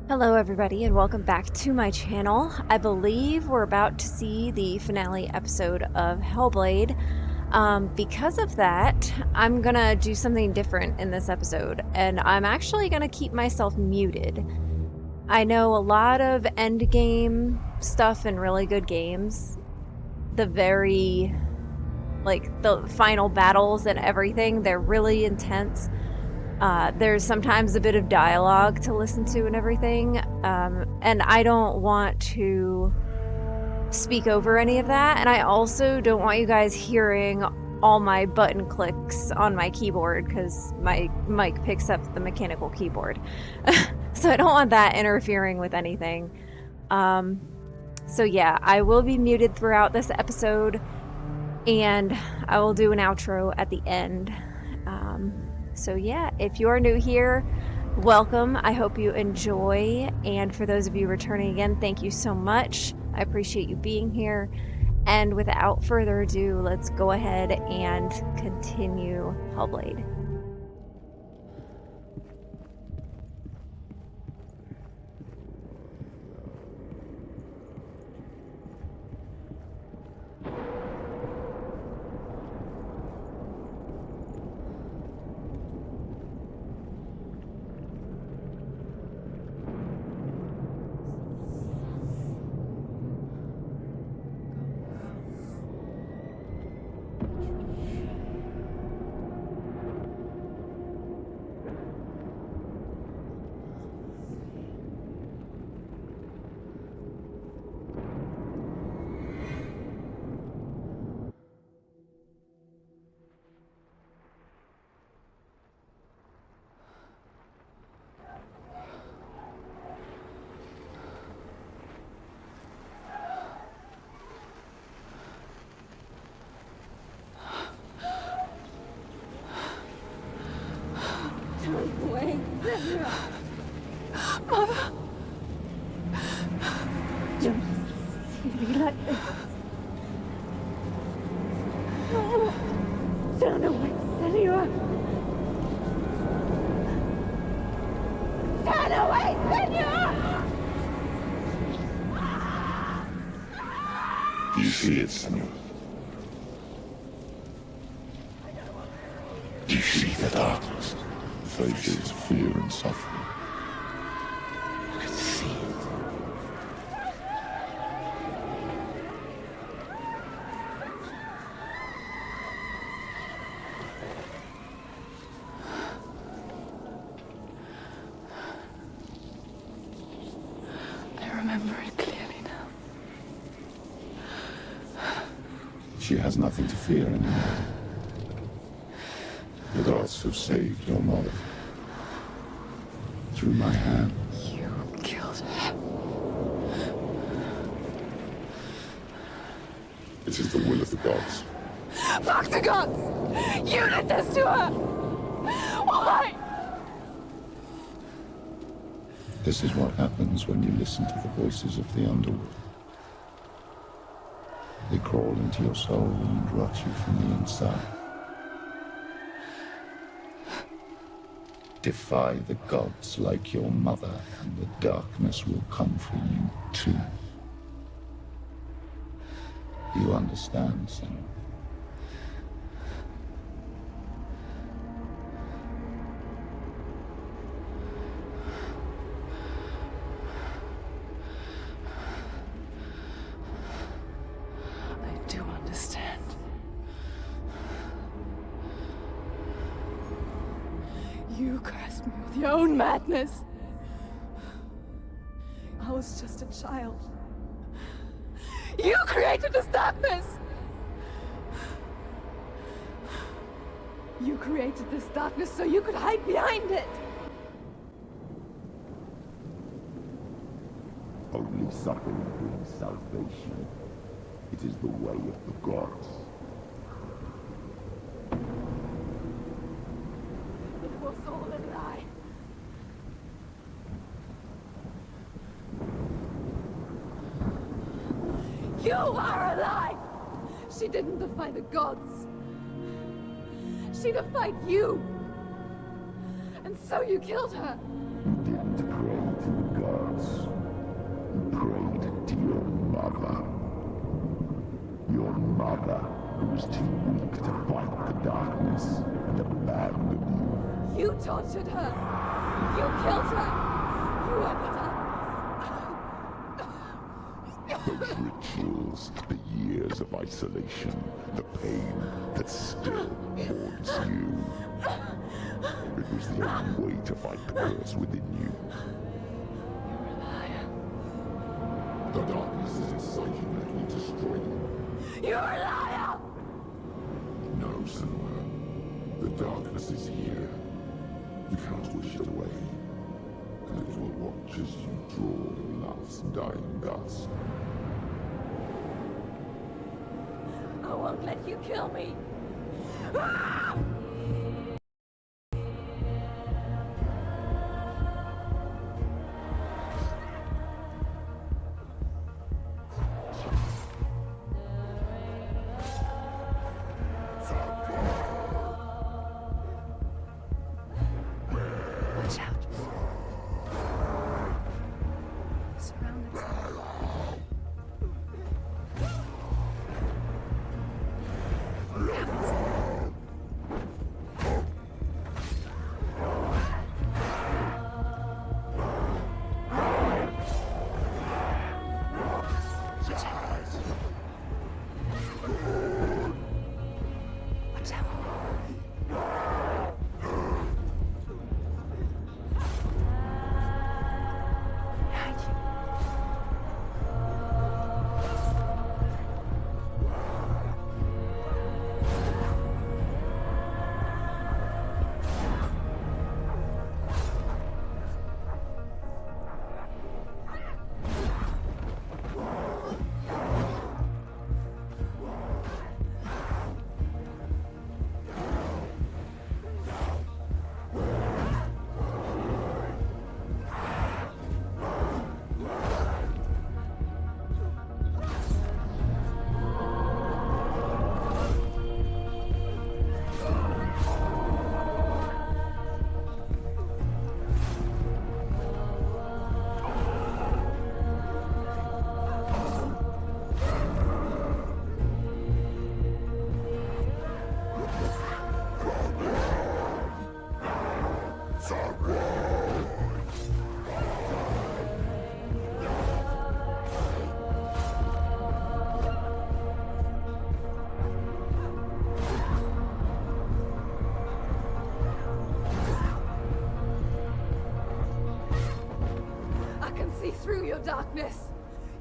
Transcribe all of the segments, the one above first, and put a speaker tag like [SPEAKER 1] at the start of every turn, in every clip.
[SPEAKER 1] Hello everybody and welcome back to my channel. I believe we're about to see the finale episode of Hellblade. Because of that, I'm gonna do something different in this episode, and I'm actually gonna keep myself muted. I know a lot of endgame stuff in really good games, the final battles and everything, they're really intense. There's sometimes a bit of dialogue to listen to and everything, and I don't want to speak over any of that, and I also don't want you guys hearing all my button clicks on my keyboard because my mic picks up the mechanical keyboard. So I don't want that interfering with anything. So yeah, I will be muted throughout this episode, and I will do an outro at the end. So yeah, if you're new here, welcome. I hope you enjoy. And for those of you returning again, thank you so much. I appreciate you being here. And without further ado, let's go ahead and continue Hellblade.
[SPEAKER 2] Wait, Senua! Mother! Don't see me like this. Turn away, Senua! Turn away, Senua!
[SPEAKER 3] Do you see it, Senua? Do you see the darkness? Faces, fear and suffering.
[SPEAKER 4] I can see it. I remember it clearly now.
[SPEAKER 3] She has nothing to fear anymore. The gods have saved your mother. Through my hand.
[SPEAKER 4] You killed her.
[SPEAKER 3] It is the will of the gods.
[SPEAKER 4] Fuck the gods! You did this to her! Why?
[SPEAKER 3] This is what happens when you listen to the voices of the underworld. They crawl into your soul and rot you from the inside. Defy the gods like your mother, and the darkness will come for you too. You understand, son?
[SPEAKER 4] I do understand. You cursed me with your own madness. I was just a child. You created this darkness! You created this darkness so you could hide behind it!
[SPEAKER 3] Only suffering brings salvation. It is the way of the gods.
[SPEAKER 4] It was all a lie. You are a lie! She didn't defy the gods. She defied you. And so you killed her.
[SPEAKER 3] You didn't pray to the gods. gods. You prayed to your mother. Your mother, who was too weak to fight the darkness and abandoned you.
[SPEAKER 4] You tortured her. You killed her. You are the darkness.
[SPEAKER 3] Those rituals, the years of isolation, the pain that still haunts you. It was the only way to fight the curse within you.
[SPEAKER 4] You're a liar.
[SPEAKER 3] The darkness is inside you and it will destroy you.
[SPEAKER 4] You're a liar!
[SPEAKER 3] No, Senua. The darkness is here. You can't wish it away. And it will watch as you draw your last dying gasp.
[SPEAKER 4] I won't let you kill me. Watch out. Surrounded. Watch out. Behind you. I can see through your darkness.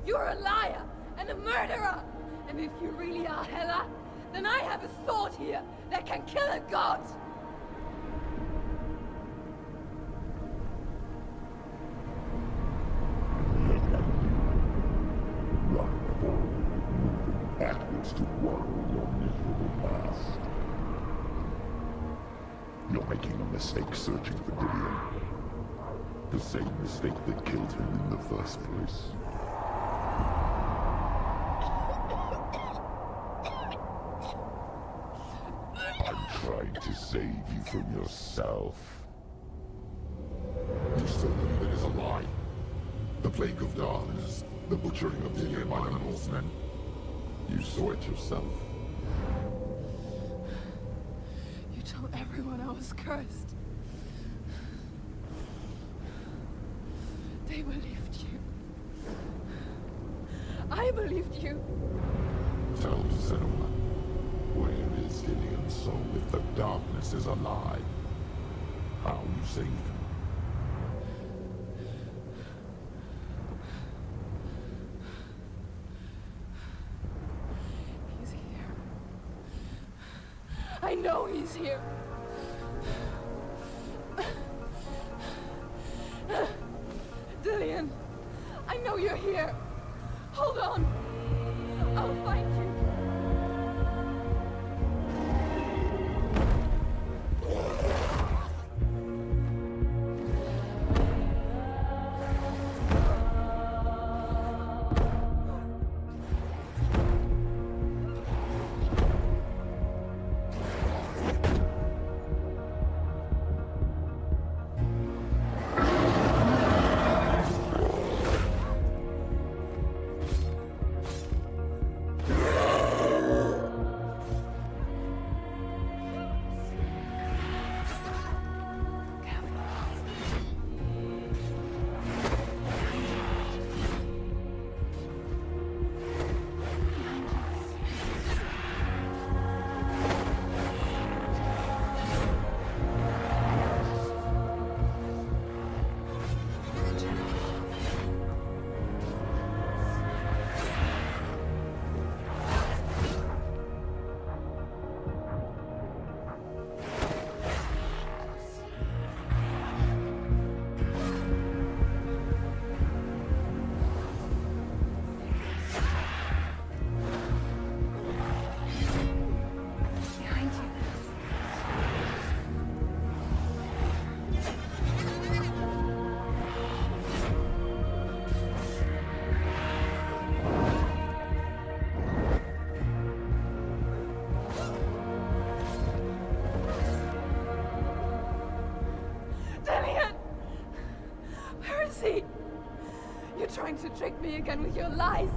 [SPEAKER 4] You're a liar and a murderer. And if you really are Hela, then I have a sword here that can kill a god.
[SPEAKER 3] Run forward, backwards to worry your miserable past. You're making a mistake searching for Gideon. The same mistake that killed him in the first place. I'm trying to save you from yourself. You still believe it is a lie? The plague of darkness, the butchering of Gideon by the Northmen. You saw it yourself.
[SPEAKER 4] You told everyone I was cursed. They believed you. I believed you.
[SPEAKER 3] Tell Senua, where is Gideon's soul if the darkness is a lie? How you saved him?
[SPEAKER 4] He's here. I know he's here. Dillian, I know you're here. Hold on. I'll find you. me again with your lies.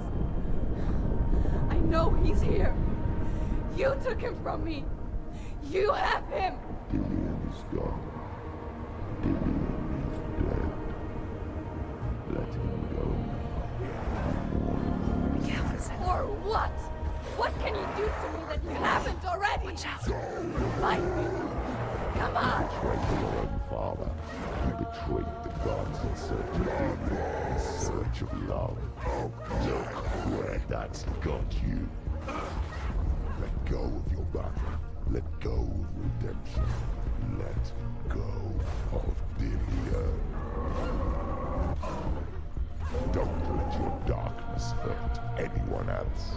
[SPEAKER 4] I know he's here. You took him from me. You have him.
[SPEAKER 3] Dillian is gone. Dillian is dead. Let him go now.
[SPEAKER 4] Or what? What can you do to me that you haven't already? Watch out. Fight me. Come on.
[SPEAKER 3] You betrayed your own father. You betrayed the gods in search of beauty, in search of love. Look where that's got you. Let go of your battle. Let go of redemption. Let go of Dillian. Don't let your darkness hurt anyone else.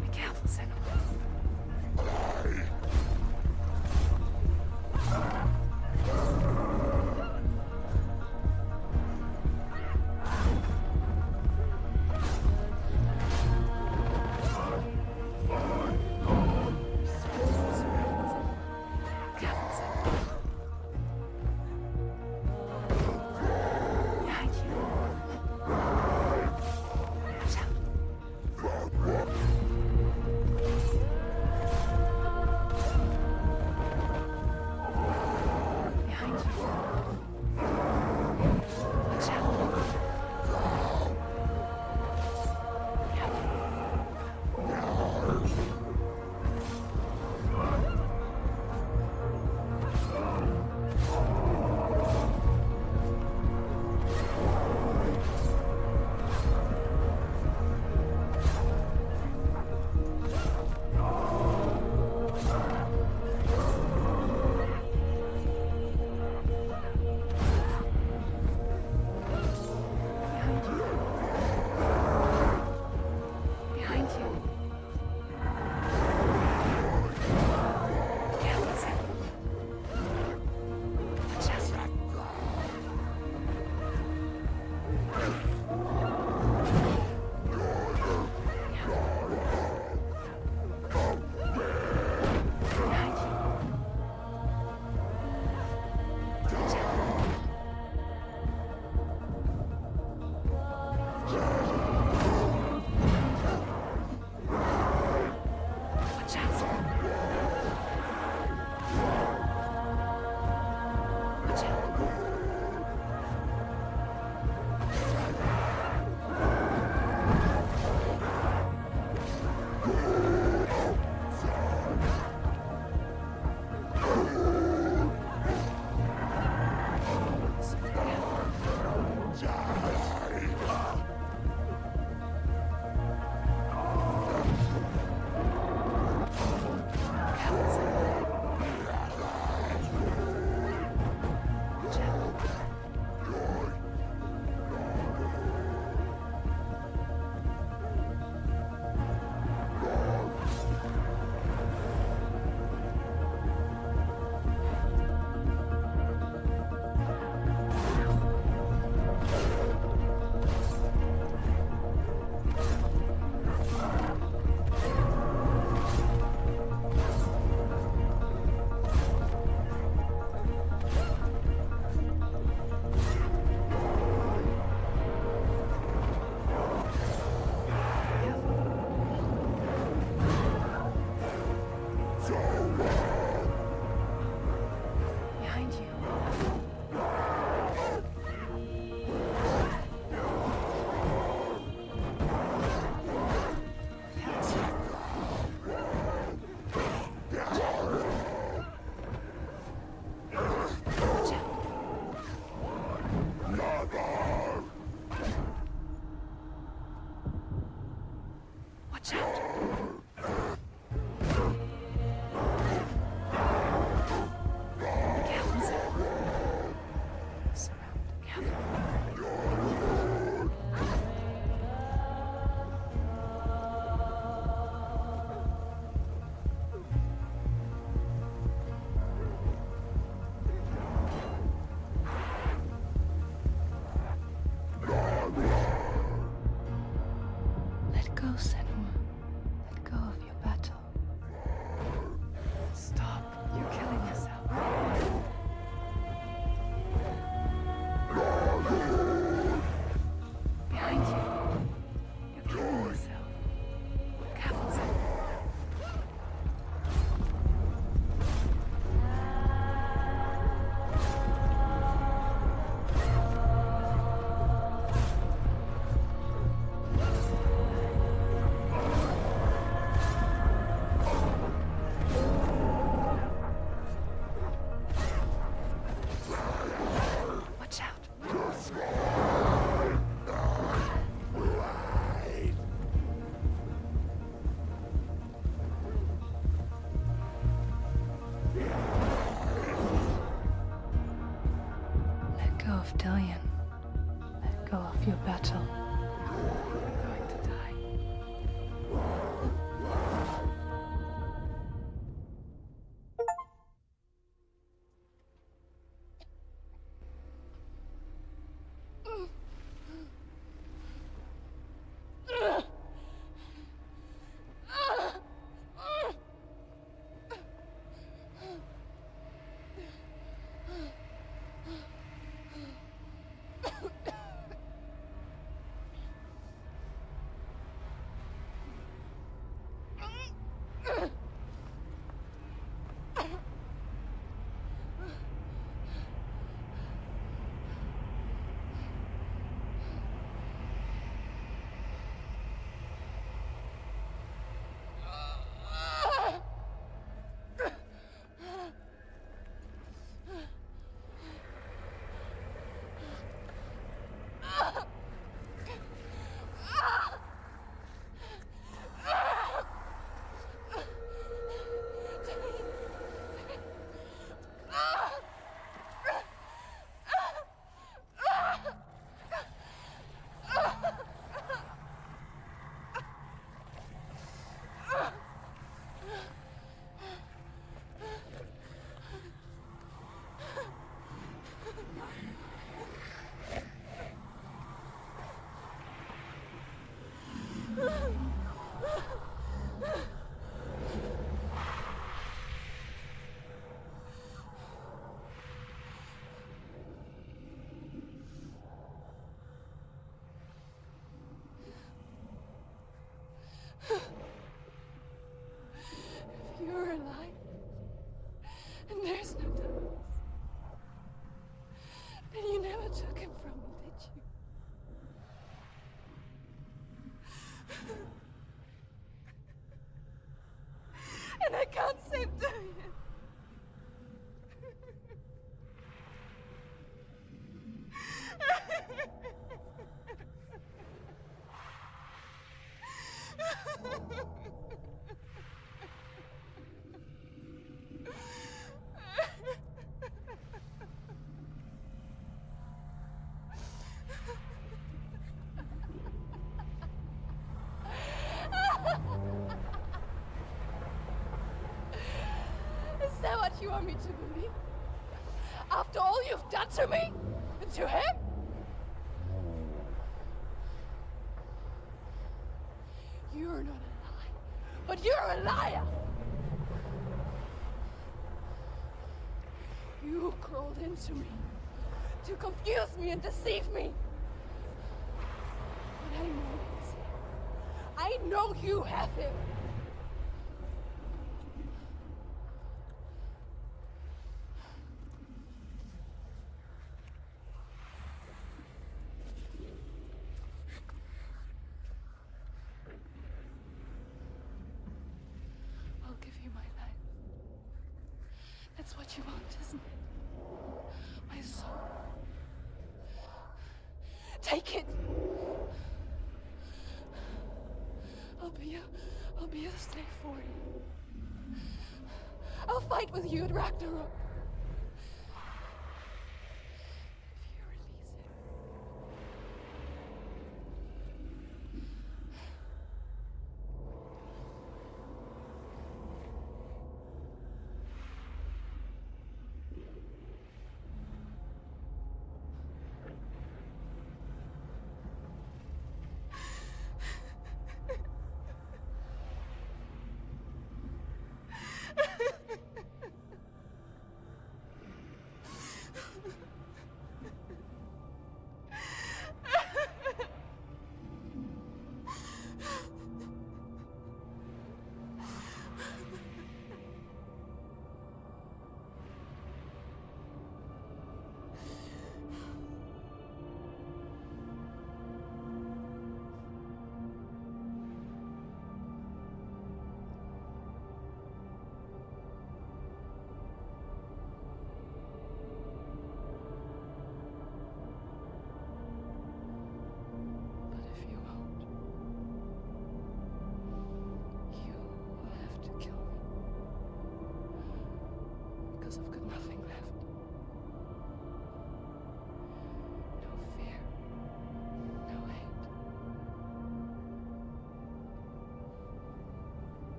[SPEAKER 2] Be careful, Senua. Careful, Senua. Behind you. Watch out. Behind you. Watch out.
[SPEAKER 4] go of Dillion. Let go of your battle. You're going to die. If you're alive, and there's no doubt, then you never took him from me, did you? And I can't save Dillion. Is that what you want me to believe? After all you've done to me? And to him? You're not a lie, but you're a liar! You crawled into me to confuse me and deceive me. But I know he's here. I know you have him. I'll give you my life. That's what you want, isn't it? My soul. Take it. I'll be a slave for you. I'll fight with you at Ragnarok. If you release him.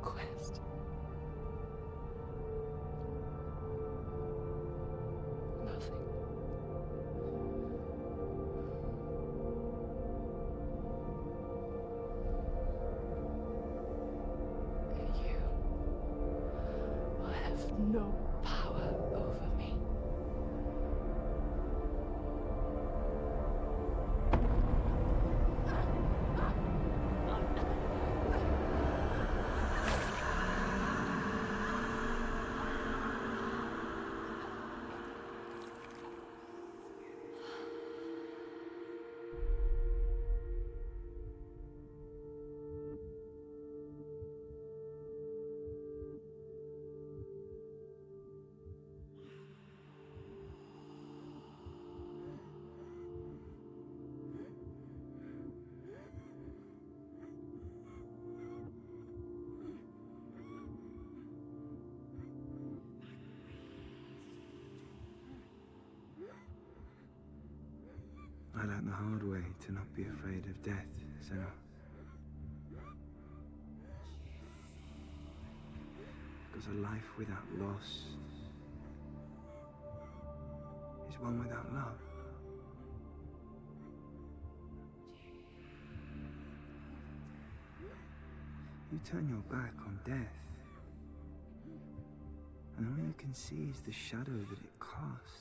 [SPEAKER 2] quest. Nothing. You will have no power over me.
[SPEAKER 5] I learned the hard way to not be afraid of death, Senua. Because a life without loss is one without love. You turn your back on death, and all you can see is the shadow that it casts.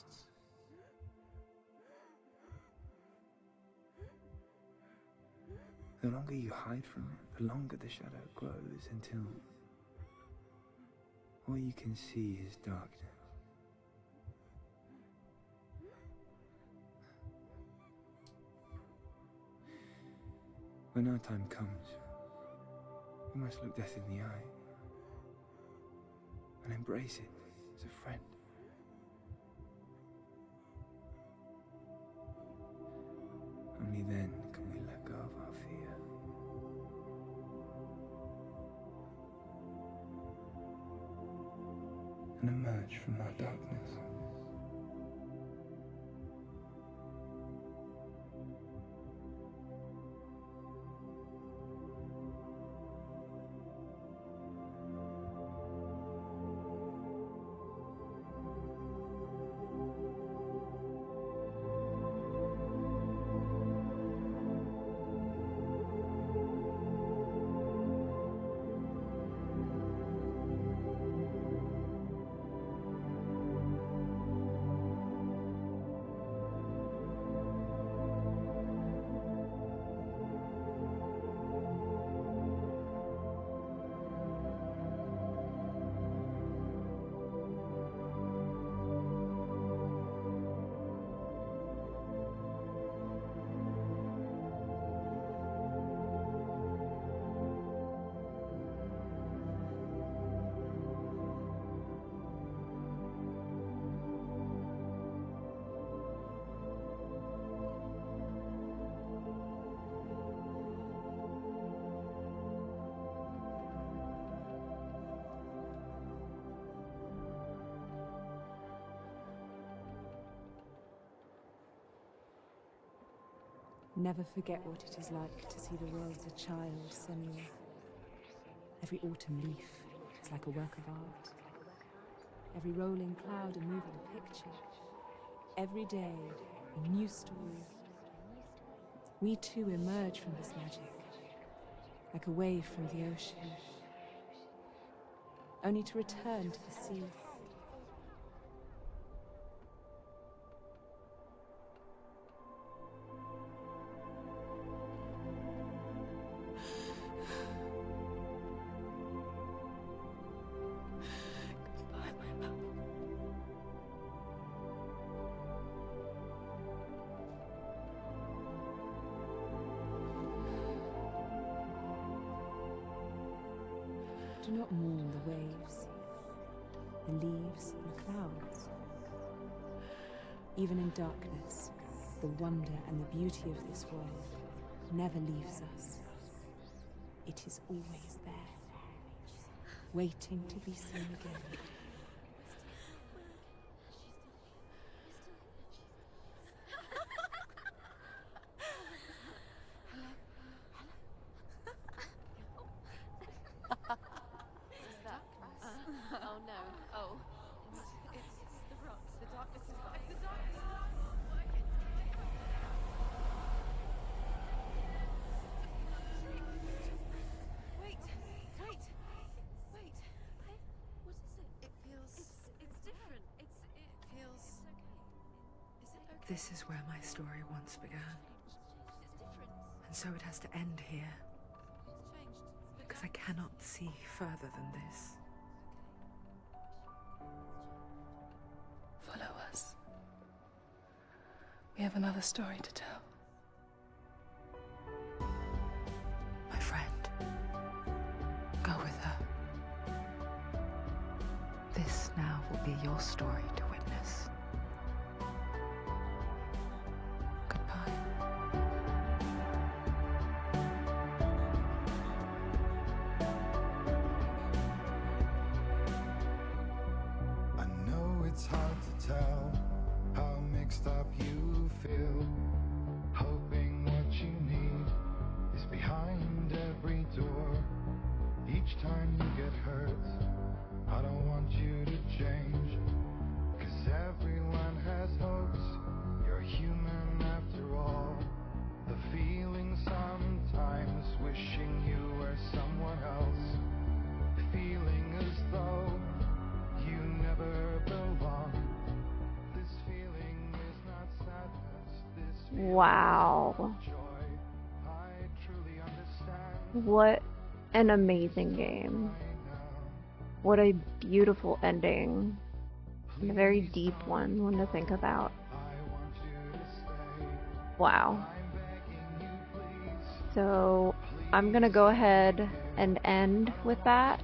[SPEAKER 5] The longer you hide from it, the longer the shadow grows until all you can see is darkness. When our time comes, we must look death in the eye and embrace it as a friend. Only then can we let go of our fear. And emerge from our darkness.
[SPEAKER 6] Never forget what it is like to see the world as a child, Senua. Every autumn leaf is like a work of art. Every rolling cloud a moving picture. Every day a new story. We too emerge from this magic, like a wave from the ocean, only to return to the sea. Do not mourn the waves, the leaves, and the clouds. Even in darkness, the wonder and the beauty of this world never leaves us. It is always there, waiting to be seen again. This is where my story once began. And so it has to end here. Because I cannot see further than this.
[SPEAKER 2] Follow us. We have another story to tell.
[SPEAKER 6] My friend, go with her. This now will be your story to witness. Goodbye.
[SPEAKER 7] I know it's hard to tell how mixed up you feel. Hoping what you need is behind every door. Each time you get hurt, I don't want you to change. 'Cause everyone has hopes, you're human after all. The feeling sometimes wishing you were someone else. Feeling as though you never belong. This feeling is not sadness, this feeling
[SPEAKER 1] Wow.
[SPEAKER 7] is joy. I truly understand
[SPEAKER 1] What an amazing game.
[SPEAKER 7] right now.
[SPEAKER 1] What a beautiful ending. And a very deep one to think about.
[SPEAKER 7] I want you to stay.
[SPEAKER 1] Wow.
[SPEAKER 7] I'm begging you, please.
[SPEAKER 1] So I'm gonna go ahead and end with that.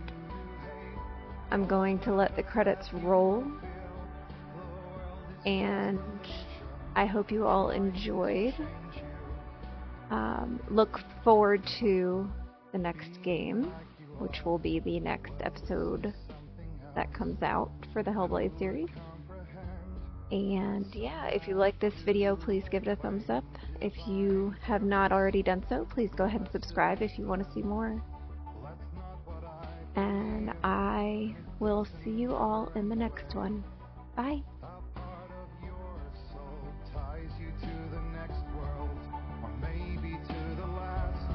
[SPEAKER 1] I'm going to let the credits roll. And I hope you all enjoyed. Look forward to the next game, which will be the next episode that comes out for the Hellblade series. And yeah, if you like this video, please give it a thumbs up. If you have not already done so, please go ahead and subscribe if you want to see more. And I will see you all in the next one. Bye.
[SPEAKER 7] A part of your soul ties you to the next world, or maybe to the last,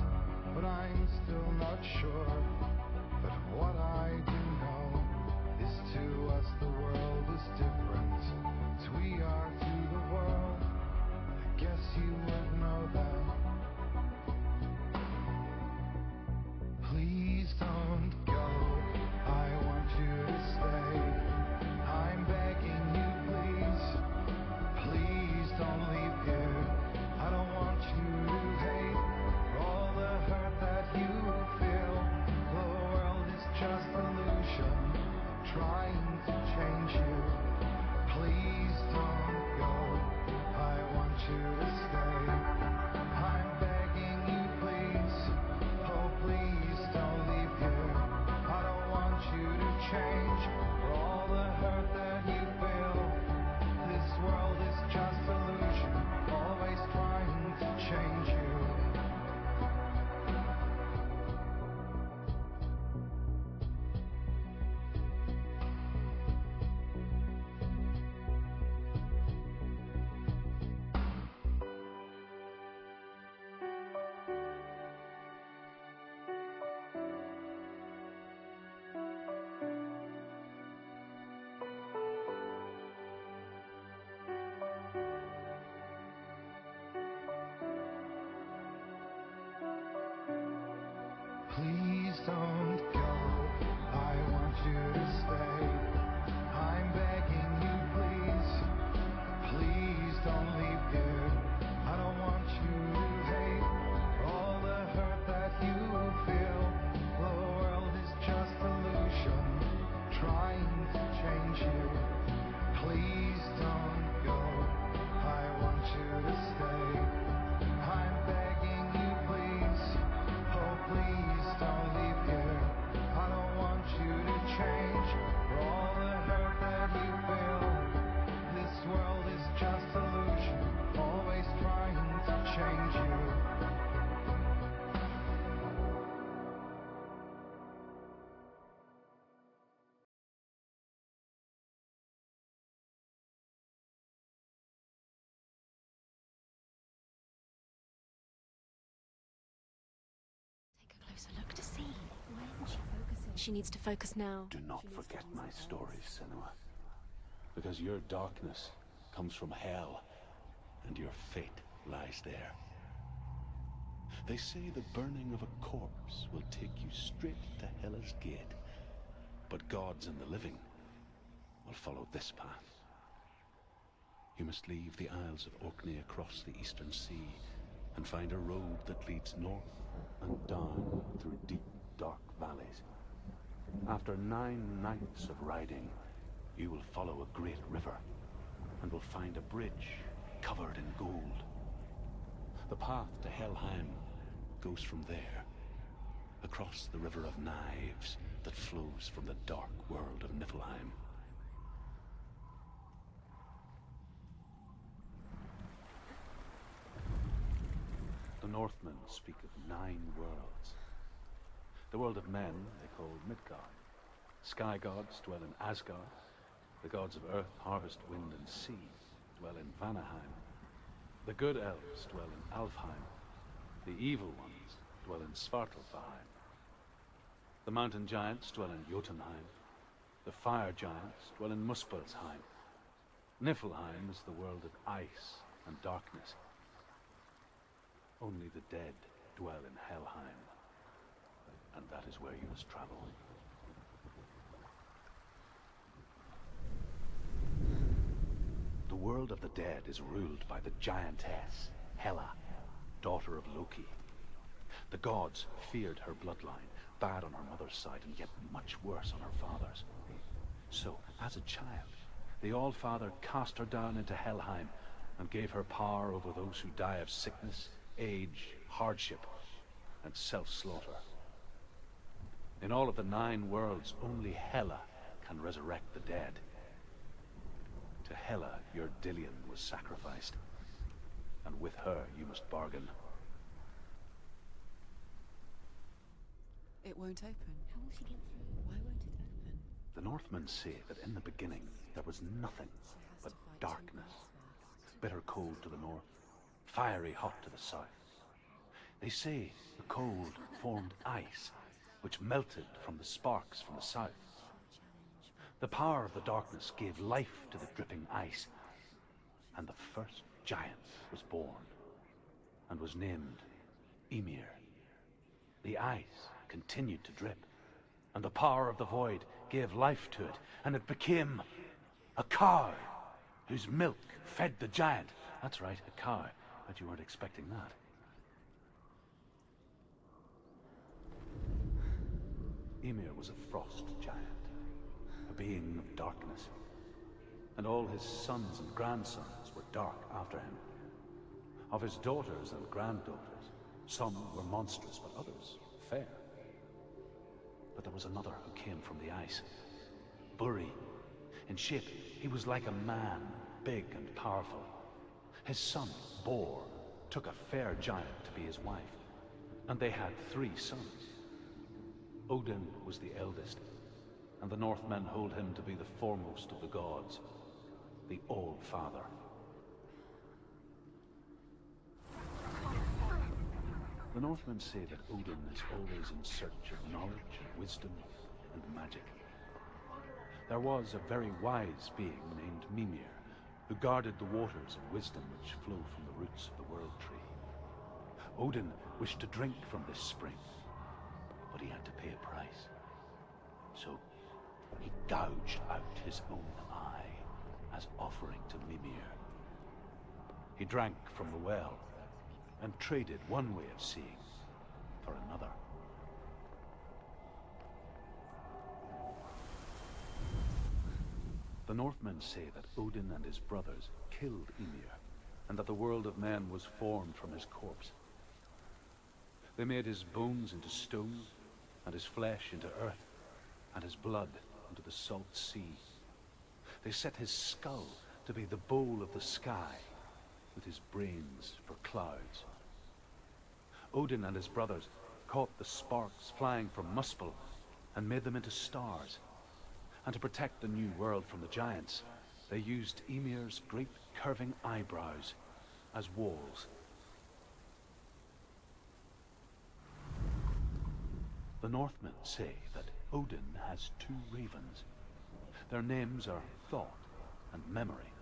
[SPEAKER 7] but I'm still not sure. But what I do know is to us the world is different, as we are to the world. I guess you would know that. Please don't go, I want you to stay. I'm begging you, please. Please don't leave here. I don't want you to hate all the hurt that you feel. The world is just illusion, trying to change you. Please don't go, I want you to stay. I'm begging you, please. Oh, please don't leave here. I don't want you to change for all the hurt that you feel. This world is just illusion, always trying to change you. Please don't go, I want you to stay. I'm begging you, please. Please don't leave here. I don't want you to hate all the hurt that you feel. The world is just illusion, trying to change you. Please don't go, I want you to stay. I'm begging you, please. Oh, please don't leave here. I don't want you to change for all the hurt that you feel. This world is just illusion, always trying to change you.
[SPEAKER 8] Take a closer look to see. Why isn't she focusing? She needs to focus now.
[SPEAKER 9] Do not forget my stories, Senua. Because your darkness comes from hell, and your fate lies there. They say the burning of a corpse will take you straight to Hela's gate, but gods and the living will follow this path. You must leave the Isles of Orkney across the eastern sea and find a road that leads north and down through deep, dark valleys. After 9 nights of riding, you will follow a great river and will find a bridge covered in gold. The path to Helheim goes from there, across the River of Knives that flows from the dark world of Niflheim. The Northmen speak of 9 worlds. The world of men they call Midgard. Sky gods dwell in Asgard. The gods of earth, harvest, wind, and sea dwell in Vanaheim. The good elves dwell in Alfheim. The evil ones dwell in Svartalfheim. The mountain giants dwell in Jotunheim. The fire giants dwell in Muspelheim. Niflheim is the world of ice and darkness. Only the dead dwell in Helheim, and that is where you must travel. The world of the dead is ruled by the giantess, Hela, daughter of Loki. The gods feared her bloodline, bad on her mother's side and yet much worse on her father's. So, as a child, the All-Father cast her down into Helheim and gave her power over those who die of sickness, age, hardship, and self-slaughter. In all of the 9 worlds, only Hela can resurrect the dead. To Hela, your Dillion was sacrificed, and with her you must bargain.
[SPEAKER 6] It won't open.
[SPEAKER 8] How will she get through?
[SPEAKER 6] Why won't it open?
[SPEAKER 9] The Northmen say that in the beginning there was nothing but darkness. Bitter cold to the north, fiery hot to the south. They say the cold formed ice, which melted from the sparks from the south. The power of the darkness gave life to the dripping ice, and the first giant was born, and was named Ymir. The ice continued to drip, and the power of the void gave life to it, and it became a cow, whose milk fed the giant. That's right, a cow. Bet you weren't expecting that. Ymir was a frost giant, a being of darkness, and all his sons and grandsons were dark after him. Of his daughters and granddaughters, some were monstrous, but others fair. But there was another who came from the ice, Buri. In shape, he was like a man, big and powerful. His son, Bor, took a fair giant to be his wife, and they had 3 sons. Odin was the eldest, and the Northmen hold him to be the foremost of the gods, the All-Father. The Northmen say that Odin is always in search of knowledge and wisdom and magic. There was a very wise being named Mimir, who guarded the waters of wisdom which flow from the roots of the World Tree. Odin wished to drink from this spring, but he had to pay a price. So he gouged out his own eye as offering to Mimir. He drank from the well and traded one way of seeing for another. The Northmen say that Odin and his brothers killed Ymir, and that the world of men was formed from his corpse. They made his bones into stone, and his flesh into earth, and his blood into the salt sea. They set his skull to be the bowl of the sky, with his brains for clouds. Odin and his brothers caught the sparks flying from Muspel and made them into stars. And to protect the new world from the giants, they used Ymir's great curving eyebrows as walls. The Northmen say that Odin has 2 ravens. Their names are Thought and Memory,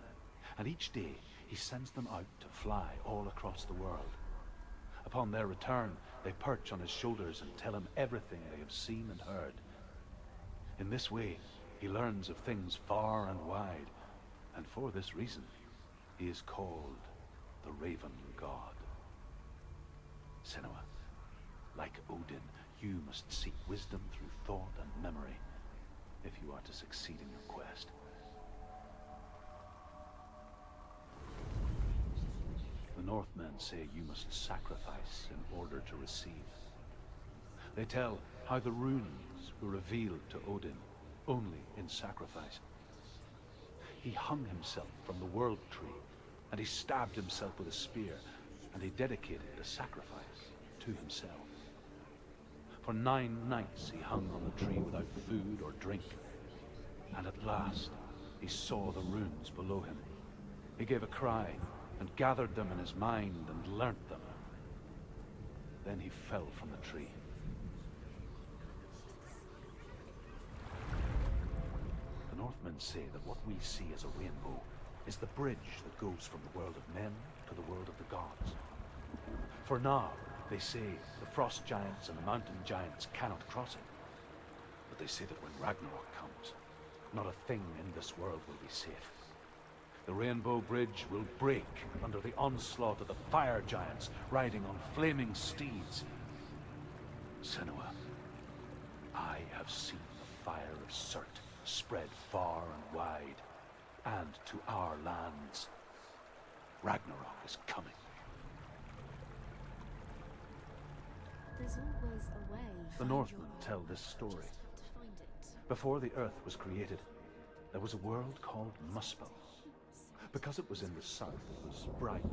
[SPEAKER 9] and each day he sends them out to fly all across the world. Upon their return, they perch on his shoulders and tell him everything they have seen and heard. In this way, he learns of things far and wide, and for this reason, he is called the Raven God. Senua, like Odin, you must seek wisdom through thought and memory if you are to succeed in your quest. The Northmen say you must sacrifice in order to receive. They tell how the runes were revealed to Odin only in sacrifice. He hung himself from the World Tree, and he stabbed himself with a spear, and he dedicated the sacrifice to himself. For 9 nights he hung on the tree without food or drink, and at last he saw the runes below him. He gave a cry and gathered them in his mind and learnt them. Then he fell from the tree. The Northmen say that what we see as a rainbow is the bridge that goes from the world of men to the world of the gods. For now, they say the frost giants and the mountain giants cannot cross it. But they say that when Ragnarok comes, not a thing in this world will be safe. The Rainbow Bridge will break under the onslaught of the fire giants riding on flaming steeds. Senua, I have seen the fire of Surt spread far and wide, and to our lands. Ragnarok is coming.
[SPEAKER 8] There's always a way.
[SPEAKER 9] The Northmen tell this story. Before the earth was created, there was a world called Muspel. Because it was in the south, it was bright,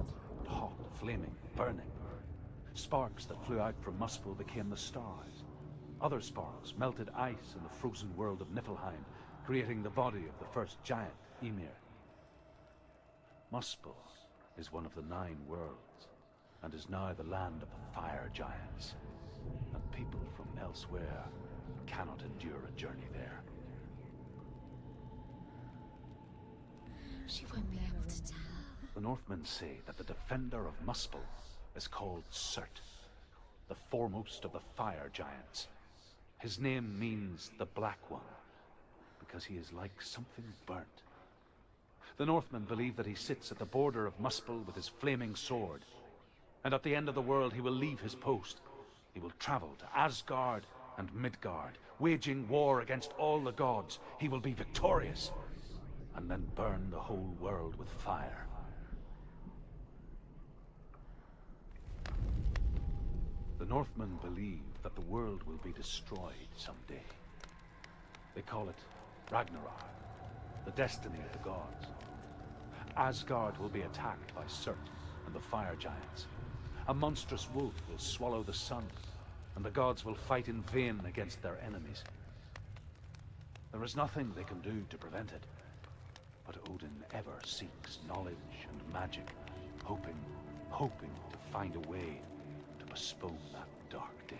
[SPEAKER 9] hot, flaming, burning. Sparks that flew out from Muspel became the stars. Other sparks melted ice in the frozen world of Niflheim, creating the body of the first giant, Ymir. Muspel is one of the 9 worlds, and is now the land of the fire giants. And people from elsewhere cannot endure a journey there.
[SPEAKER 8] She won't be able to tell.
[SPEAKER 9] The Northmen say that the defender of Muspel is called Surt, the foremost of the fire giants. His name means the Black One, because he is like something burnt. The Northmen believe that he sits at the border of Muspel with his flaming sword, and at the end of the world he will leave his post. He will travel to Asgard and Midgard, waging war against all the gods. He will be victorious, and then burn the whole world with fire. The Northmen believe that the world will be destroyed someday. They call it Ragnarok, the destiny of the gods. Asgard will be attacked by Surt and the fire giants. A monstrous wolf will swallow the sun, and the gods will fight in vain against their enemies. There is nothing they can do to prevent it, but Odin ever seeks knowledge and magic, hoping to find a way to postpone that dark day.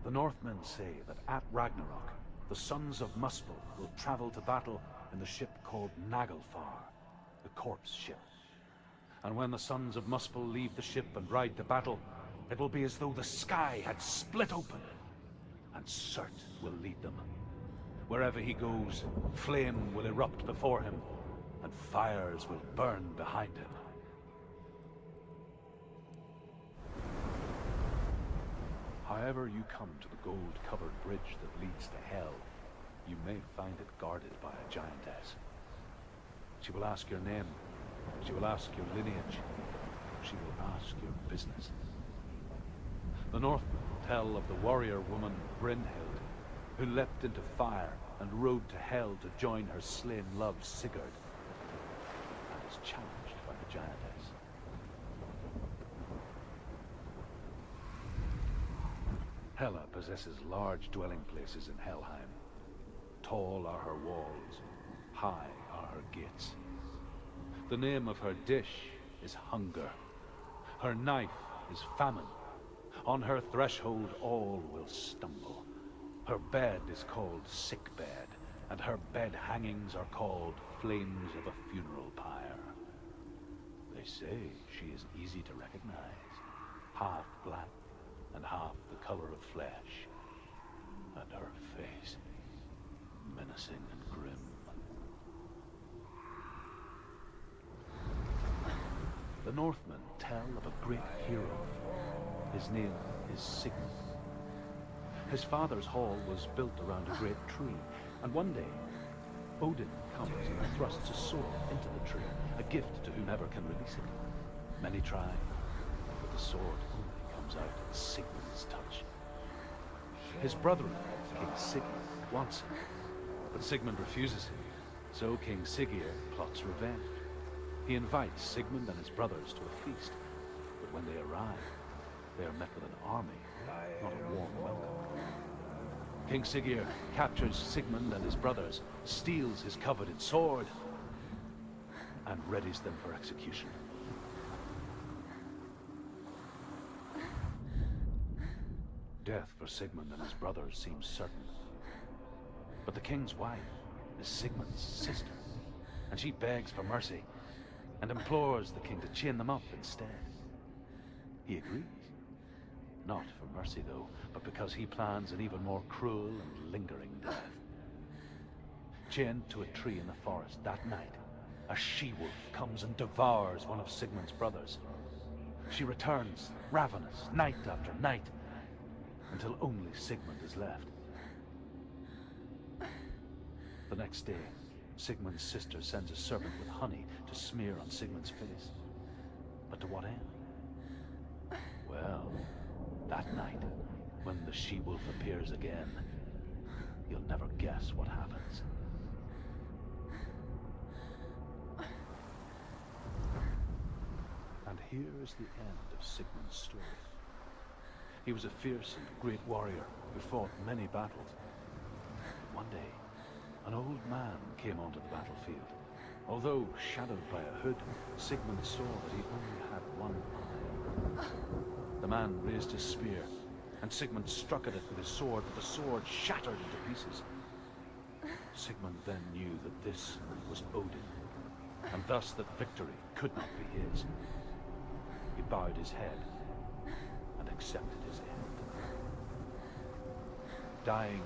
[SPEAKER 9] The Northmen say that at Ragnarok, the sons of Muspel will travel to battle in the ship called Naglfar, the corpse ship. And when the sons of Muspel leave the ship and ride to battle, it will be as though the sky had split open, and Surt will lead them. Wherever he goes, flame will erupt before him, and fires will burn behind him. However you come to the gold-covered bridge that leads to Hell, you may find it guarded by a giantess. She will ask your name, she will ask your lineage, she will ask your business. The Northmen tell of the warrior woman Brynhild, who leapt into fire and rode to Hell to join her slain love Sigurd, and is challenged by the giantess. Hela possesses large dwelling places in Helheim. Tall are her walls, high are her gates. The name of her dish is hunger. Her knife is famine. On her threshold all will stumble. Her bed is called sick bed, and her bed hangings are called flames of a funeral pyre. They say she is easy to recognize, half black and half the color of flesh, and her face menacing and grim. The Northmen tell of a great hero. His name is Sigmund. His father's hall was built around a great tree, and one day, Odin comes and thrusts a sword into the tree, a gift to whomever can release it. Many try, but the sword only comes out at Sigmund's touch. His brother, King Sigmund, wants it, but Sigmund refuses him, so King Siggeir plots revenge. He invites Sigmund and his brothers to a feast, but when they arrive, they are met with an army, not a warm welcome. King Siggeir captures Sigmund and his brothers, steals his coveted sword, and readies them for execution. Death for Sigmund and his brothers seems certain. But the king's wife is Sigmund's sister, and she begs for mercy and implores the king to chain them up instead. He agrees. Not for mercy, though, but because he plans an even more cruel and lingering death. Chained to a tree in the forest that night, a she-wolf comes and devours one of Sigmund's brothers. She returns, ravenous, night after night, until only Sigmund is left. The next day, Sigmund's sister sends a servant with honey to smear on Sigmund's face. But to what end? Well, that night, when the she-wolf appears again, you'll never guess what happens. And here is the end of Sigmund's story. He was a fierce and great warrior who fought many battles. One day, an old man came onto the battlefield. Although shadowed by a hood, Sigmund saw that he only had one eye. The man raised his spear, and Sigmund struck at it with his sword, but the sword shattered into pieces. Sigmund then knew that this was Odin, and thus that victory could not be his. He bowed his head and accepted his end. Dying,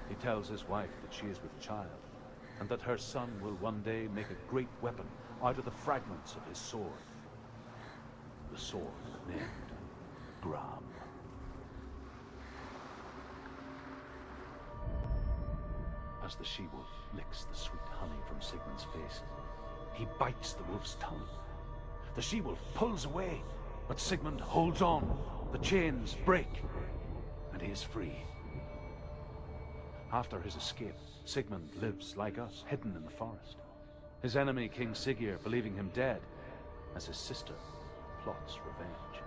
[SPEAKER 9] he tells his wife that she is with child, and that her son will one day make a great weapon out of the fragments of his sword. The sword named Gram. As the she-wolf licks the sweet honey from Sigmund's face, he bites the wolf's tongue. The she-wolf pulls away, but Sigmund holds on. The chains break, and he is free. After his escape, Sigmund lives like us, hidden in the forest. His enemy, King Siggeir, believing him dead, as his sister plots revenge.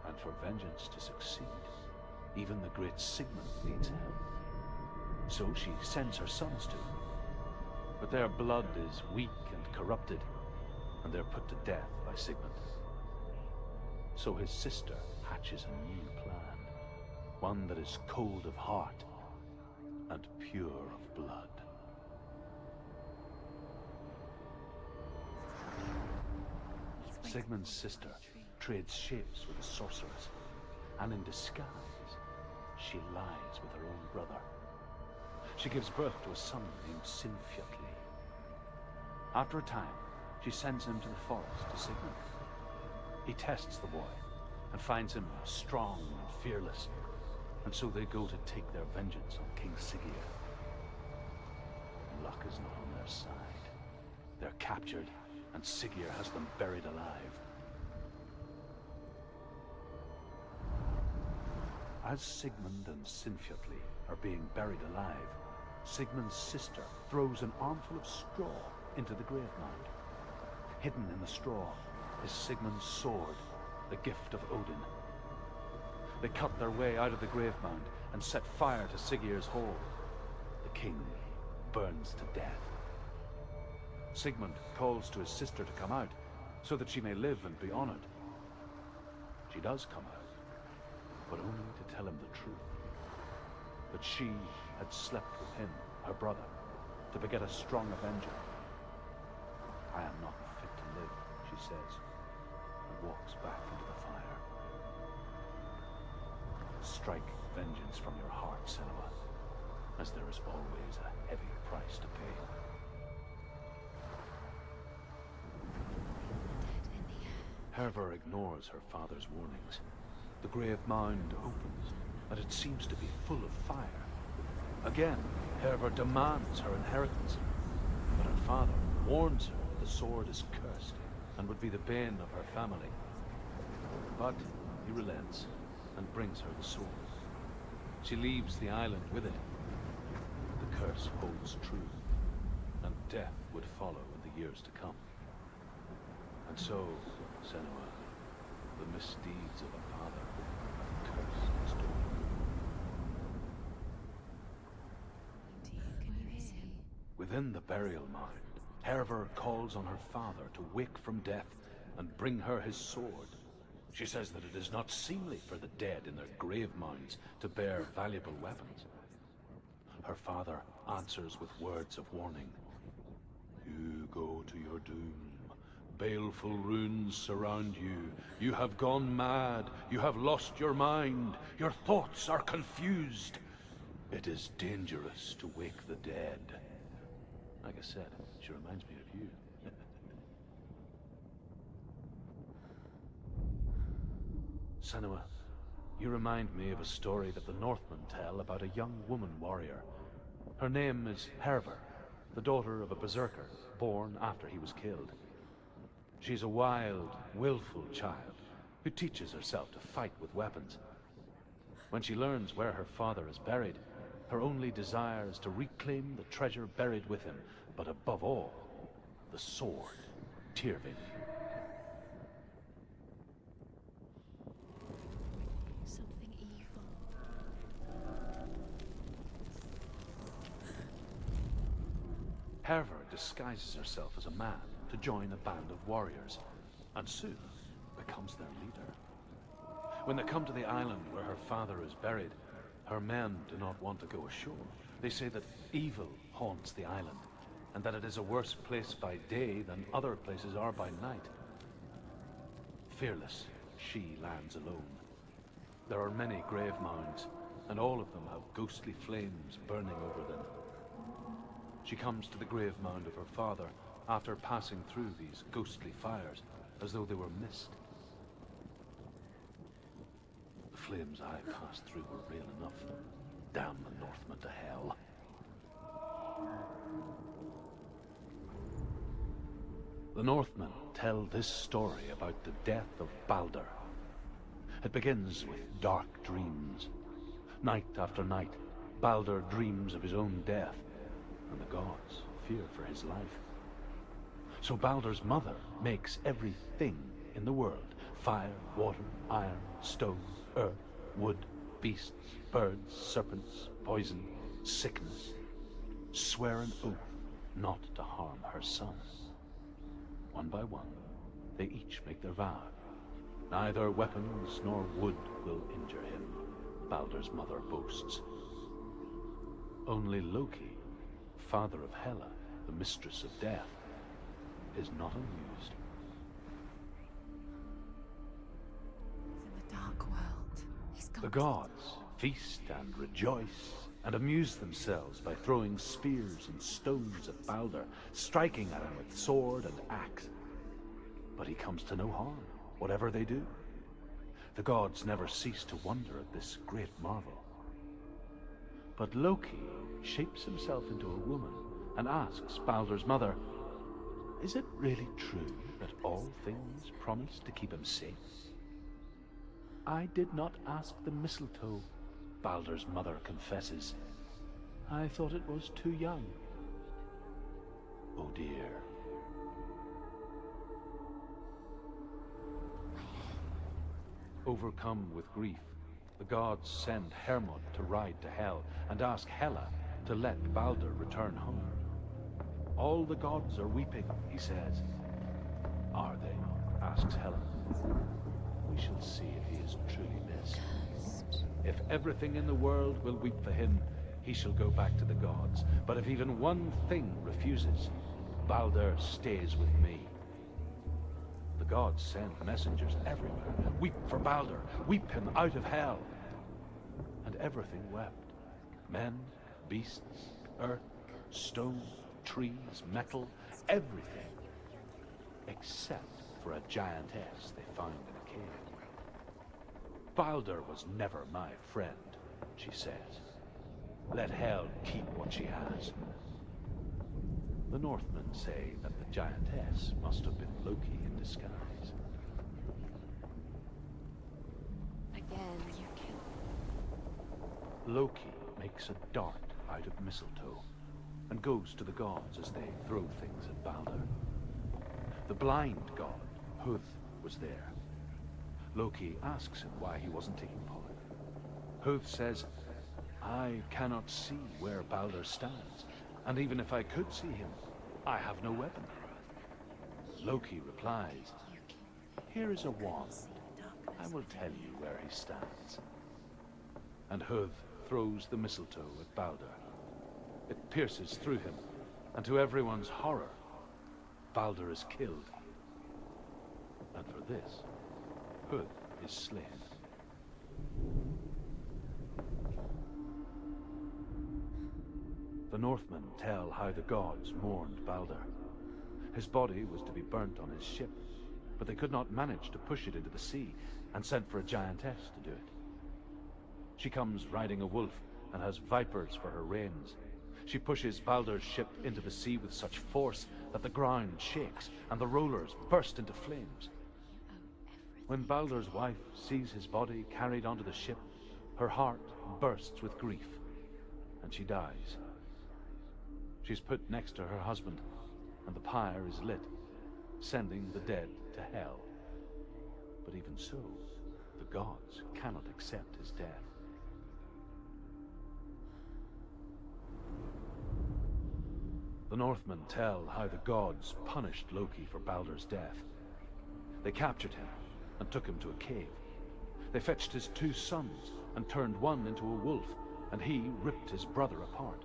[SPEAKER 9] And for vengeance to succeed, even the great Sigmund needs help. So she sends her sons to him. But their blood is weak and corrupted, and they're put to death by Sigmund. So his sister hatches a new plan, one that is cold of heart and pure of blood. Sigmund's sister trades shapes with a sorceress, and in disguise, she lies with her own brother. She gives birth to a son named Sinfjotli. After a time, she sends him to the forest to Sigmund. He tests the boy and finds him strong and fearless, and so they go to take their vengeance on King Siggeir. Luck is not on their side. They're captured, and Siggeir has them buried alive. As Sigmund and Sinfjotli are being buried alive, Sigmund's sister throws an armful of straw into the grave mound. Hidden in the straw is Sigmund's sword, the gift of Odin. They cut their way out of the grave mound and set fire to Siggeir's hall. The king burns to death. Sigmund calls to his sister to come out, so that she may live and be honored. She does come out, but only to tell him the truth, that she had slept with him, her brother, to beget a strong avenger. I am not fit to live, she says, and walks back into the fire. Strike vengeance from your heart, Senua, as there is always a heavy price to pay. Herver ignores her father's warnings. The grave mound opens, and it seems to be full of fire. Again, Herver demands her inheritance, but her father warns her the sword is cursed and would be the bane of her family. But he relents and brings her the sword. She leaves the island with it. The curse holds true, and death would follow in the years to come. And so, Senua, the misdeeds of a father have cursed his daughter.
[SPEAKER 6] Can you hear him?
[SPEAKER 9] Within the burial mound, Herver calls on her father to wake from death and bring her his sword. She says that it is not seemly for the dead in their grave mounds to bear valuable weapons. Her father answers with words of warning. You go to your doom. Baleful runes surround you. You have gone mad. You have lost your mind. Your thoughts are confused. It is dangerous to wake the dead. Like I said, she reminds me of you. Senua, you remind me of a story that the Northmen tell about a young woman warrior. Her name is Herver, the daughter of a berserker, born after he was killed. She's a wild, willful child who teaches herself to fight with weapons. When she learns where her father is buried, her only desire is to reclaim the treasure buried with him, but above all, the sword, Tyrving.
[SPEAKER 8] Something evil.
[SPEAKER 9] Herver disguises herself as a man to join a band of warriors, and soon becomes their leader. When they come to the island where her father is buried, her men do not want to go ashore. They say that evil haunts the island, and that it is a worse place by day than other places are by night. Fearless, she lands alone. There are many grave mounds, and all of them have ghostly flames burning over them. She comes to the grave mound of her father after passing through these ghostly fires, as though they were mist. The flames I passed through were real enough. Damn the Northmen to hell. The Northmen tell this story about the death of Baldur. It begins with dark dreams. Night after night, Baldur dreams of his own death, and the gods fear for his life. So Baldur's mother makes everything in the world: fire, water, iron, stone, earth, wood, beasts, birds, serpents, poison, sickness. Swear an oath not to harm her son. One by one, they each make their vow. Neither weapons nor wood will injure him, Baldur's mother boasts. Only Loki, father of Hela, the mistress of death, is not amused.
[SPEAKER 6] It's in the dark world. He's gone.
[SPEAKER 9] The gods feast and rejoice and amuse themselves by throwing spears and stones at Baldur, striking at him with sword and axe. But he comes to no harm, whatever they do. The gods never cease to wonder at this great marvel. But Loki shapes himself into a woman and asks Baldur's mother, is it really true that all things promise to keep him safe? I did not ask the mistletoe, Baldur's mother confesses. I thought it was too young. Oh dear. Overcome with grief, the gods send Hermod to ride to Hell and ask Hela to let Baldur return home. All the gods are weeping, he says. Are they? Asks Hela. We shall see if he is truly missed. If everything in the world will weep for him, he shall go back to the gods. But if even one thing refuses, Baldur stays with me. The gods send messengers everywhere. Weep for Baldur, weep him out of hell. And everything wept. Men, beasts, earth, stone, trees, metal, everything. Except for a giantess they found in a cave. Baldur was never my friend, she says. Let hell keep what she has. The Northmen say that the giantess must have been Loki in disguise.
[SPEAKER 8] Again, you kill.
[SPEAKER 9] Loki makes a dart out of mistletoe and goes to the gods as they throw things at Baldur. The blind god, Druth, was there. Loki asks him why he wasn't taking part. Druth says, I cannot see where Baldur stands, and even if I could see him, I have no weapon. Loki replies, here is a wand. I will tell you where he stands. And Druth throws the mistletoe at Baldur. It pierces through him, and to everyone's horror, Baldur is killed. And for this, Druth is slain. The Northmen tell how the gods mourned Baldur. His body was to be burnt on his ship, but they could not manage to push it into the sea, and sent for a giantess to do it. She comes riding a wolf and has vipers for her reins. She pushes Baldur's ship into the sea with such force that the ground shakes and the rollers burst into flames. When Baldur's wife sees his body carried onto the ship, her heart bursts with grief, and she dies. She's put next to her husband, and the pyre is lit, sending the dead to hell. But even so, the gods cannot accept his death. The Northmen tell how the gods punished Loki for Baldur's death. They captured him and took him to a cave. They fetched his 2 sons and turned one into a wolf, and he ripped his brother apart.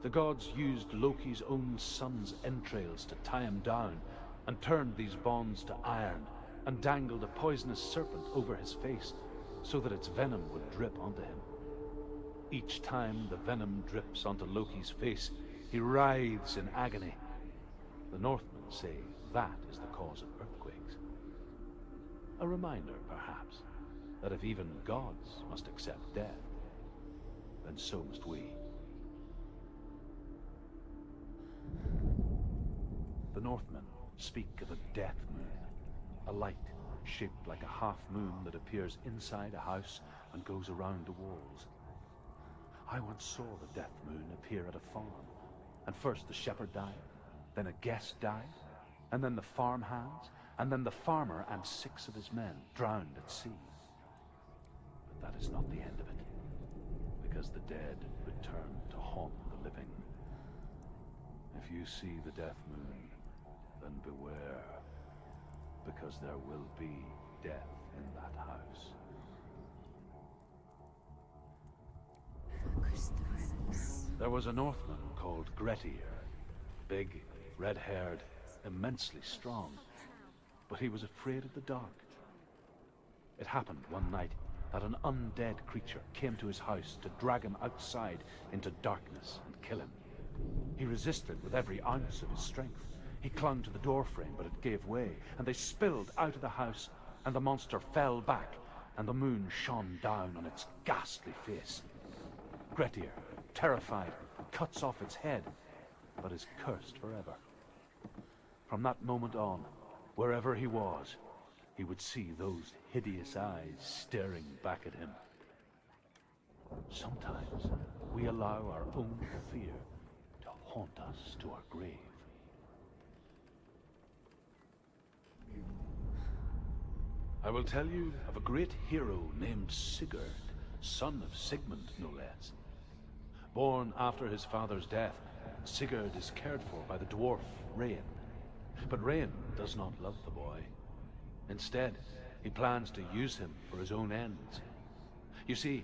[SPEAKER 9] The gods used Loki's own son's entrails to tie him down, and turned these bonds to iron, and dangled a poisonous serpent over his face, so that its venom would drip onto him. Each time the venom drips onto Loki's face, he writhes in agony. The Northmen say that is the cause of earthquakes. A reminder, perhaps, that if even gods must accept death, then so must we. The Northmen speak of a death moon, a light shaped like a half moon that appears inside a house and goes around the walls. I once saw the death moon appear at a farm, and first the shepherd died, then a guest died, and then the farm hands, and then the farmer and 6 of his men drowned at sea. But that is not the end of it, because the dead return to haunt the living. If you see the death moon, then beware, because there will be death in that house. There was a Northman called Grettir, big, red-haired, immensely strong, but he was afraid of the dark. It happened one night that an undead creature came to his house to drag him outside into darkness and kill him. He resisted with every ounce of his strength. He clung to the doorframe, but it gave way, and they spilled out of the house, and the monster fell back, and the moon shone down on its ghastly face. Grettir, terrified, cuts off its head, but is cursed forever. From that moment on, wherever he was, he would see those hideous eyes staring back at him. Sometimes we allow our own fear to haunt us to our grave. I will tell you of a great hero named Sigurd, son of Sigmund, no less. Born after his father's death, Sigurd is cared for by the dwarf Rain. But Rain does not love the boy. Instead, he plans to use him for his own ends. You see,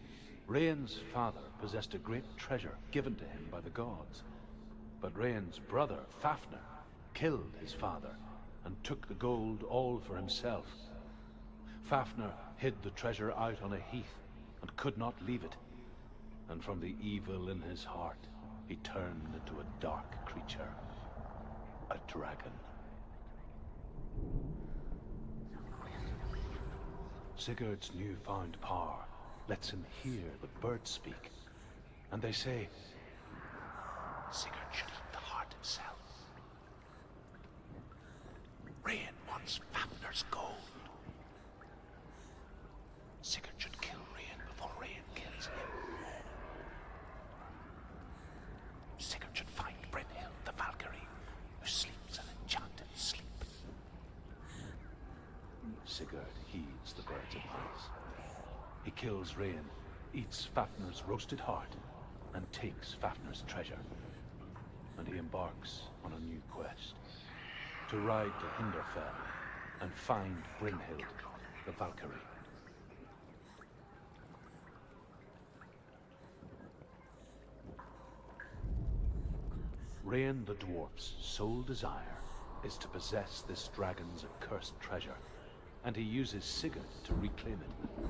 [SPEAKER 9] Rain's father possessed a great treasure given to him by the gods. But Rain's brother, Fafnir, killed his father and took the gold all for himself. Fafnir hid the treasure out on a heath and could not leave it. And from the evil in his heart, he turned into a dark creature, a dragon. Sigurd's newfound power lets him hear the birds speak. And they say, Sigurd should eat the heart himself. Rain wants Fafnir's gold. Sigurd should kill Rain before Rain kills him. Sigurd should find Brynhild the Valkyrie, who sleeps an enchanted sleep. Sigurd heeds the bird's advice. He kills Rain, eats Fafnir's roasted heart, and takes Fafnir's treasure. And he embarks on a new quest, to ride to Hinderfell and find Brynhild the Valkyrie. Rain the dwarf's sole desire is to possess this dragon's accursed treasure, and he uses Sigurd to reclaim it.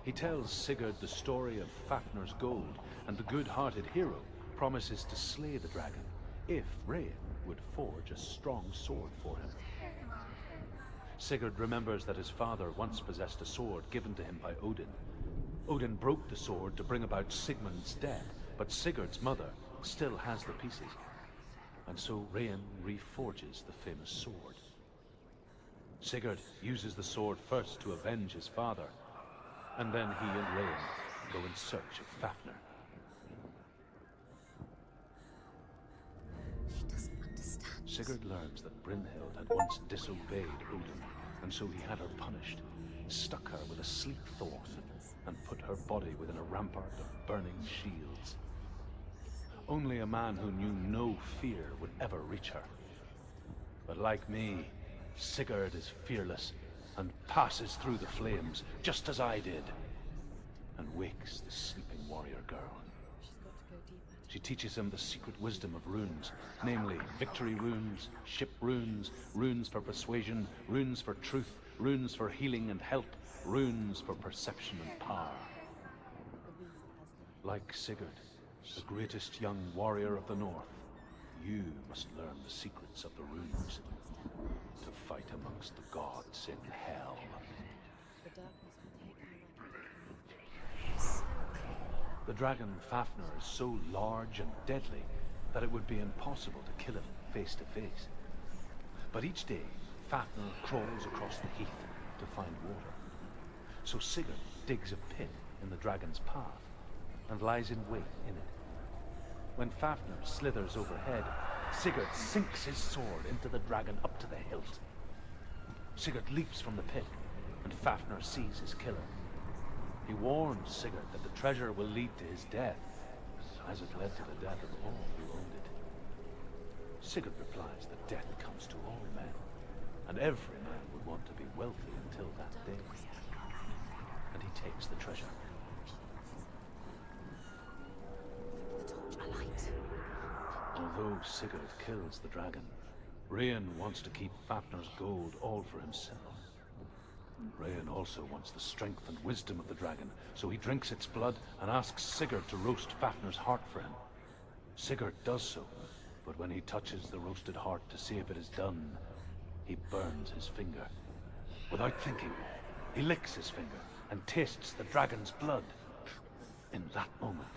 [SPEAKER 9] He tells Sigurd the story of Fafnir's gold, and the good-hearted hero promises to slay the dragon if Rain would forge a strong sword for him. Sigurd remembers that his father once possessed a sword given to him by Odin. Odin broke the sword to bring about Sigmund's death, but Sigurd's mother still has the pieces. And so Rain reforges the famous sword. Sigurd uses the sword first to avenge his father, and then he and Rain go in search of Fafnir.
[SPEAKER 8] She doesn't understand.
[SPEAKER 9] Sigurd learns that Brynhild had once disobeyed Odin, and so he had her punished, stuck her with a sleep thorn, and put her body within a rampart of burning shields. Only a man who knew no fear would ever reach her. But like me, Sigurd is fearless and passes through the flames, just as I did, and wakes the sleeping warrior girl. She teaches him the secret wisdom of runes, namely victory runes, ship runes, runes for persuasion, runes for truth, runes for healing and help, runes for perception and power. Like Sigurd, the greatest young warrior of the North, you must learn the secrets of the runes to fight amongst the gods in hell. The dragon Fafnir is so large and deadly that it would be impossible to kill him face to face. But each day, Fafnir crawls across the heath to find water. So Sigurd digs a pit in the dragon's path and lies in wait in it. When Fafnir slithers overhead, Sigurd sinks his sword into the dragon up to the hilt. Sigurd leaps from the pit, and Fafnir sees his killer. He warns Sigurd that the treasure will lead to his death, as it led to the death of all who owned it. Sigurd replies that death comes to all men, and every man would want to be wealthy until that day. And he takes the treasure. Although Sigurd kills the dragon, Rain wants to keep Fafnir's gold all for himself. Rain also wants the strength and wisdom of the dragon, so he drinks its blood and asks Sigurd to roast Fafnir's heart for him. Sigurd does so, but when he touches the roasted heart to see if it is done, he burns his finger. Without thinking, he licks his finger and tastes the dragon's blood. In that moment,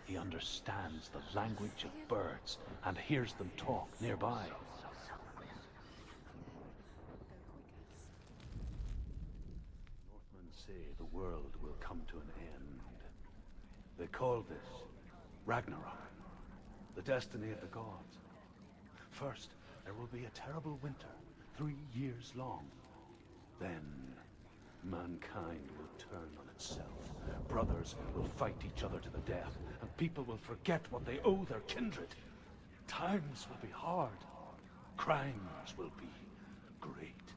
[SPEAKER 9] he understands the language of birds and hears them talk nearby. Northmen say the world will come to an end. They call this Ragnarok, the destiny of the gods. First, there will be a terrible winter, 3 years long. Then, mankind will turn on itself. Brothers will fight each other to the death, and people will forget what they owe their kindred. Times will be hard. Crimes will be great.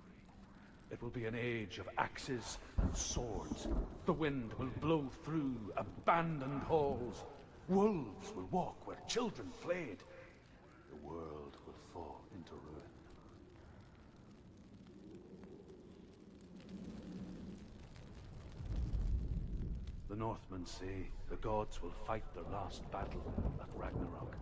[SPEAKER 9] It will be an age of axes and swords. The wind will blow through abandoned halls. Wolves will walk where children played. The world will fall into ruin. The Northmen say the gods will fight their last battle at Ragnarok.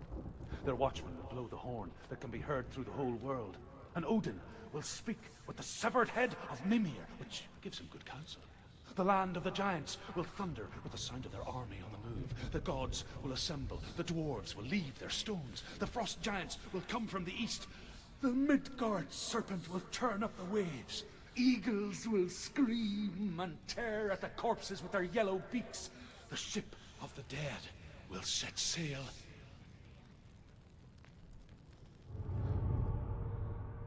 [SPEAKER 9] Their watchmen will blow the horn that can be heard through the whole world. And Odin will speak with the severed head of Mimir, which gives him good counsel. The land of the giants will thunder with the sound of their army on the move. The gods will assemble. The dwarves will leave their stones. The frost giants will come from the east. The Midgard serpent will turn up the waves. Eagles will scream and tear at the corpses with their yellow beaks. The ship of the dead will set sail.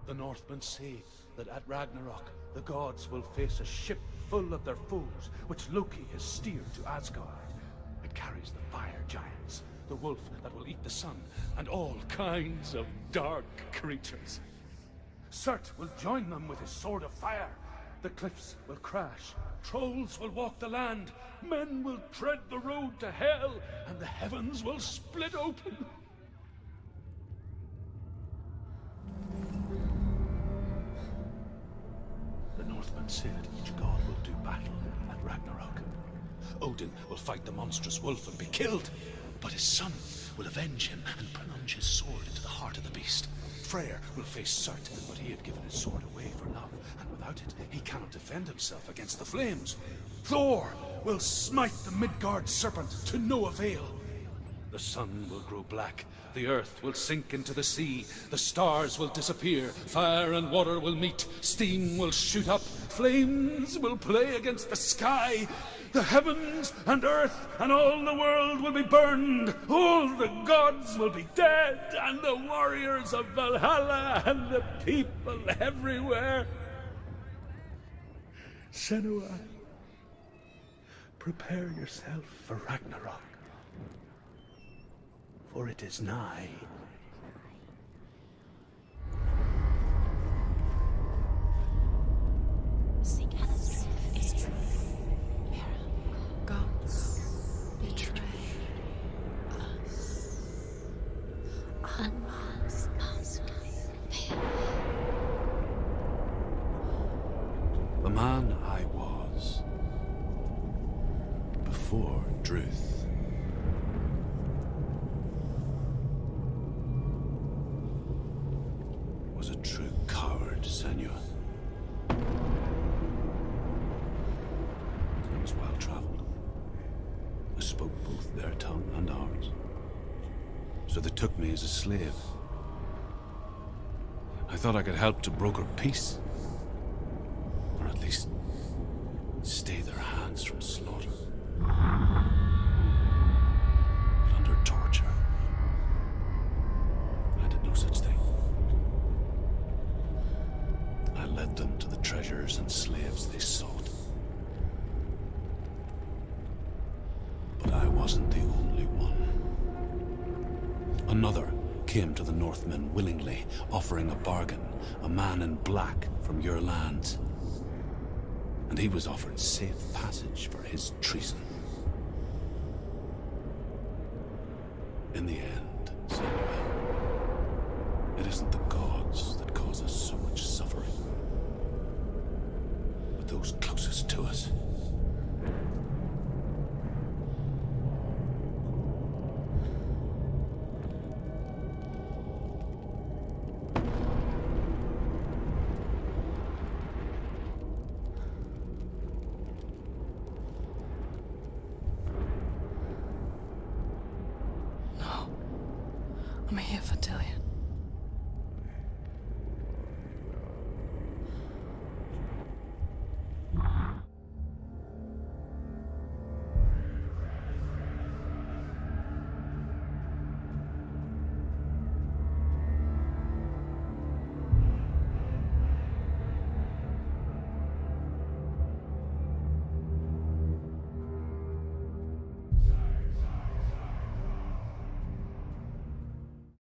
[SPEAKER 9] The Northmen say that at Ragnarok, the gods will face a ship full of their foes, which Loki has steered to Asgard. It carries the fire giants, the wolf that will eat the sun, and all kinds of dark creatures. Surt will join them with his sword of fire. The cliffs will crash. Trolls will walk the land. Men will tread the road to hell, and the heavens will split open. The Northmen say that each god will do battle at Ragnarok. Odin will fight the monstrous wolf and be killed, but his son will avenge him and plunge his sword into the heart of the beast. Freyr will face Surt, but he had given his sword away for love, and without it, he cannot defend himself against the flames. Thor will smite the Midgard serpent to no avail. The sun will grow black, the earth will sink into the sea, the stars will disappear, fire and water will meet, steam will shoot up, flames will play against the sky. The heavens and earth and all the world will be burned. All the gods will be dead, and the warriors of Valhalla and the people everywhere. Senua, prepare yourself for Ragnarok, for it is nigh.
[SPEAKER 8] Seek Hela's truth is truth. Gods betray us. Unmask us with fear.
[SPEAKER 9] The man I was before Druth was a true coward, Senua. I was well traveled. I spoke both their tongue and ours. So they took me as a slave. I thought I could help to broker peace. Or at least stay their hands from slaughter. But under torture, I did no such thing. I led them to the treasures and slaves they sought. But I wasn't the only one. Another came to the Northmen willingly, offering a bargain, a man in black from your lands. And he was offered safe passage for his treason. In the end, Senua, it isn't the gods that cause us so much suffering, but those closest to us.
[SPEAKER 2] I'm here for Dillian.